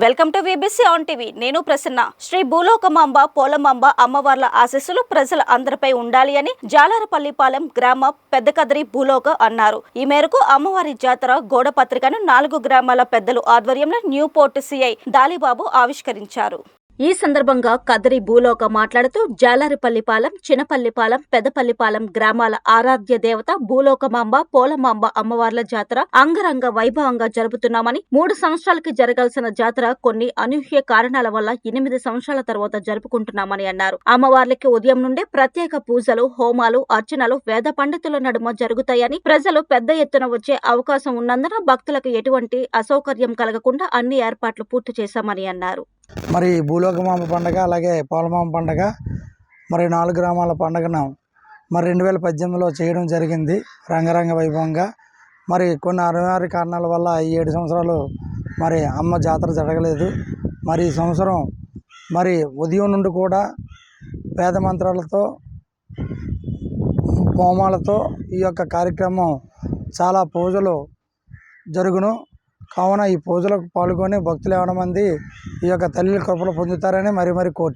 Welcome to VBC on TV. నేను ప్రసన్న. శ్రీ భూలోకమాంబ పోలమాంబ అమ్మవార్ల ఆశీస్సులు ప్రజల అందరిపై ఉండాలి అని జాలారపల్లిపాలెం గ్రామ పెద్దకదిరి భూలోక అన్నారు. ఈ మేరకు అమ్మవారి జాతర గోడ పత్రికను 4 గ్రామాల పెద్దలు ఆధ్వర్యంలో న్యూ పోర్ట్ సిఐ దాలిబాబు ఆవిష్కరించారు. ఈ సందర్భంగా కదిరి భూలోక మాట్లాడుతూ జాలారిపల్లిపాలెం, చినపల్లిపాలెం, పెదపల్లిపాలెం గ్రామాల ఆరాధ్య దేవత భూలోకమాంబ పోలమాంబ అమ్మవార్ల జాతర అంగరంగ వైభవంగా జరుపుతున్నామని, 3 సంవత్సరాలకి జరగాల్సిన జాతర కొన్ని అనూహ్య కారణాల వల్ల 8 సంవత్సరాల తర్వాత జరుపుకుంటున్నామని అన్నారు. అమ్మవార్లకి ఉదయం నుండే ప్రత్యేక పూజలు, హోమాలు, అర్చనలు వేద పండితుల నడుమ జరుగుతాయని, ప్రజలు పెద్ద ఎత్తున వచ్చే అవకాశం ఉన్నందున భక్తులకు ఎటువంటి అసౌకర్యం కలగకుండా అన్ని ఏర్పాట్లు పూర్తి చేశామని అన్నారు. మరి భూలోకమాంబ పండుగ అలాగే పోలమాంబ పండుగ మరి 4 గ్రామాల పండుగను మరి 2018లో చేయడం జరిగింది రంగరంగ వైభవంగా. మరి కొన్ని అనివార్య కారణాల వల్ల ఈ 7 సంవత్సరాలు మరి అమ్మ జాతర జరగలేదు. మరి ఈ సంవత్సరం మరి ఉదయం నుండి కూడా వేద మంత్రాలతో, హోమాలతో ఈ యొక్క కార్యక్రమం చాలా పూజలు జరుగును. కావున ఈ పూజలకు పాల్గొని భక్తులు 50 మంది ఈ యొక్క తల్లి కృపలు పొందుతారని మరి కోరుచున్నాను.